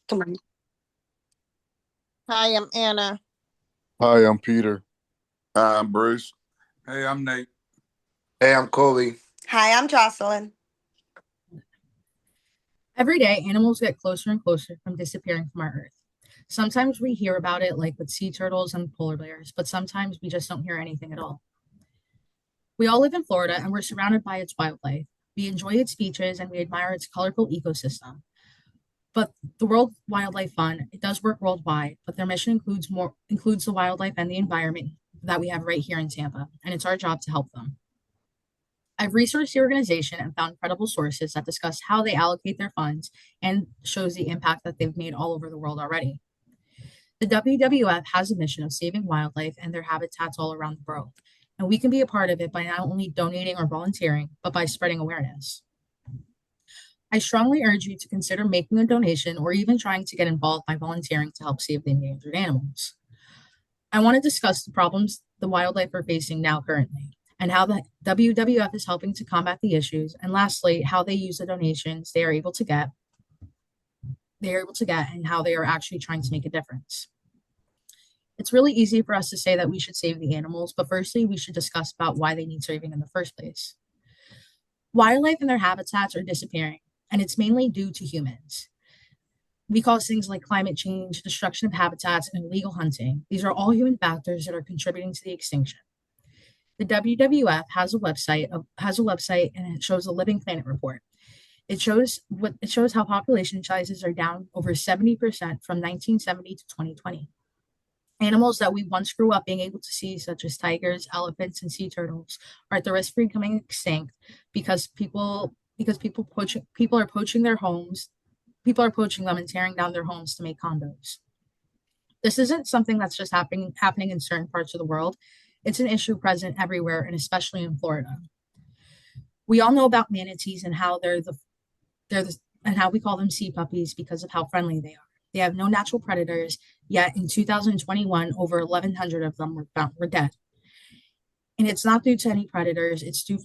Come on. Hi, I'm Anna. Hi, I'm Peter. Hi, I'm Bruce. Hey, I'm Nate. Hey, I'm Coley. Hi, I'm Jocelyn. Every day, animals get closer and closer from disappearing from our Earth. Sometimes we hear about it, like with sea turtles and polar bears, but sometimes we just don't hear anything at all. We all live in Florida and we're surrounded by its wildlife. We enjoy its beaches and we admire its colorful ecosystem. But the World Wildlife Fund, it does work worldwide, but their mission includes the wildlife and the environment that we have right here in Tampa, and it's our job to help them. I've researched the organization and found credible sources that discuss how they allocate their funds and shows the impact that they've made all over the world already. The WWF has a mission of saving wildlife and their habitats all around the world, and we can be a part of it by not only donating or volunteering, but by spreading awareness. I strongly urge you to consider making a donation or even trying to get involved by volunteering to help save the endangered animals. I want to discuss the problems the wildlife are facing now currently and how the WWF is helping to combat the issues, and lastly, how they use the donations they are able to get and how they are actually trying to make a difference. It's really easy for us to say that we should save the animals, but firstly, we should discuss about why they need saving in the first place. Wildlife and their habitats are disappearing, and it's mainly due to humans. We cause things like climate change, destruction of habitats, and illegal hunting. These are all human factors that are contributing to the extinction. The WWF has a website and it shows a Living Planet report. It shows how population sizes are down over 70% from 1970 to 2020. Animals that we once grew up being able to see, such as tigers, elephants, and sea turtles, are at the risk of becoming extinct because people are poaching their homes. People are poaching them and tearing down their homes to make condos. This isn't something that's just happening in certain parts of the world. It's an issue present everywhere, and especially in Florida. We all know about manatees and how they're the and how we call them sea puppies because of how friendly they are. They have no natural predators, yet in 2021, over 1,100 of them were dead. And it's not due to any predators, it's due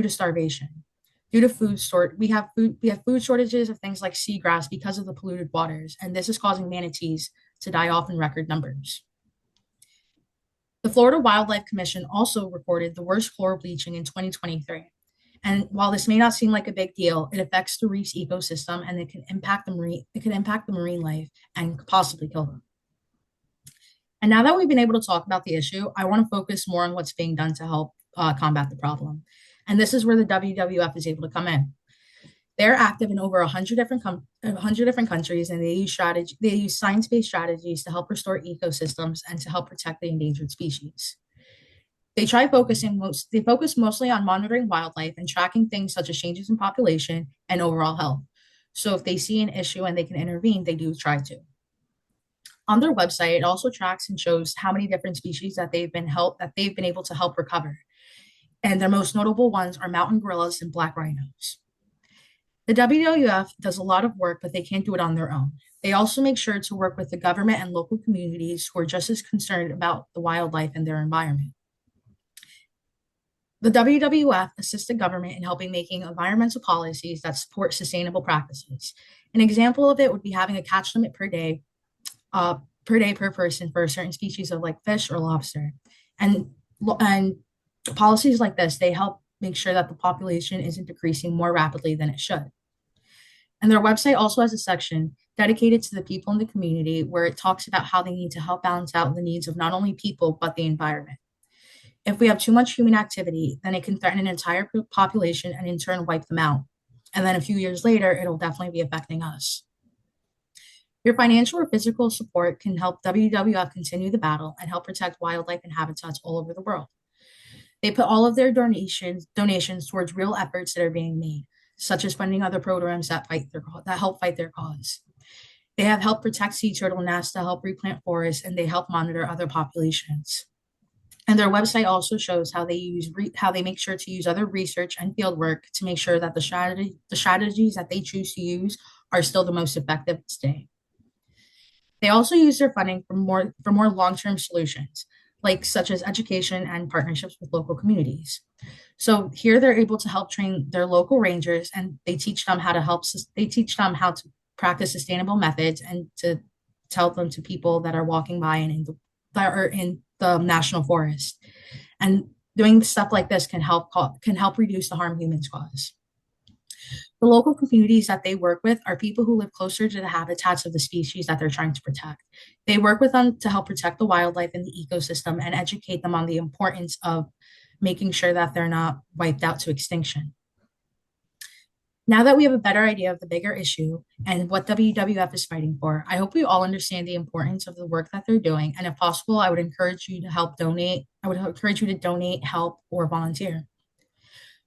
to starvation. Due to we have food shortages of things like seagrass because of the polluted waters, and this is causing manatees to die off in record numbers. The Florida Wildlife Commission also reported the worst chloral bleaching in 2023. And while this may not seem like a big deal, it affects the reef's ecosystem and it can impact the marine life and possibly kill them. And now that we've been able to talk about the issue, I want to focus more on what's being done to help combat the problem. And this is where the WWF is able to come in. They're active in over 100 different countries, and they use science-based strategies to help restore ecosystems and to help protect the endangered species. They focus mostly on monitoring wildlife and tracking things such as changes in population and overall health. So if they see an issue and they can intervene, they do try to. On their website, it also tracks and shows how many different species that they've been able to help recover. And their most notable ones are mountain gorillas and black rhinos. The WWF does a lot of work, but they can't do it on their own. They also make sure to work with the government and local communities who are just as concerned about the wildlife and their environment. The WWF assists the government in helping making environmental policies that support sustainable practices. An example of it would be having a catch limit per person for a certain species of like fish or lobster. And policies like this, they help make sure that the population isn't decreasing more rapidly than it should. And their website also has a section dedicated to the people in the community where it talks about how they need to help balance out the needs of not only people, but the environment. If we have too much human activity, then it can threaten an entire population and in turn wipe them out. And then a few years later, it'll definitely be affecting us. Your financial or physical support can help WWF continue the battle and help protect wildlife and habitats all over the world. They put all of their donations towards real efforts that are being made, such as funding other programs that help fight their cause. They have helped protect sea turtle nests to help replant forests, and they help monitor other populations. And their website also shows how they make sure to use other research and field work to make sure that the strategies that they choose to use are still the most effective today. They also use their funding for more long-term solutions, like such as education and partnerships with local communities. So here they're able to help train their local rangers, and they teach them how to practice sustainable methods and to tell them to people that are walking by and that are in the national forest. And doing stuff like this can help reduce the harm humans cause. The local communities that they work with are people who live closer to the habitats of the species that they're trying to protect. They work with them to help protect the wildlife and the ecosystem and educate them on the importance of making sure that they're not wiped out to extinction. Now that we have a better idea of the bigger issue and what WWF is fighting for, I hope we all understand the importance of the work that they're doing. And if possible, I would encourage you to help donate. I would encourage you to donate, help, or volunteer.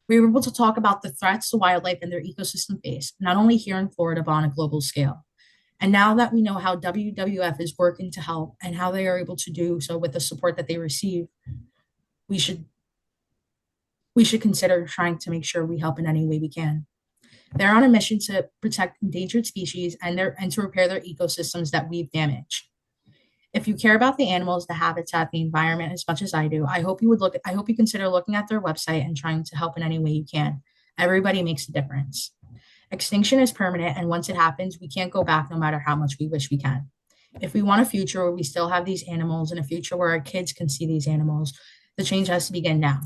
We were able to talk about the threats to wildlife and their ecosystem face, not only here in Florida, but on a global scale. And now that we know how WWF is working to help and how they are able to do so with the support that they receive, we should we should consider trying to make sure we help in any way we can. They're on a mission to protect endangered species and to repair their ecosystems that we've damaged. If you care about the animals, the habitat, the environment as much as I do, I hope you consider looking at their website and trying to help in any way you can. Everybody makes a difference. Extinction is permanent, and once it happens, we can't go back no matter how much we wish we can. If we want a future where we still have these animals and a future where our kids can see these animals, the change has to begin now.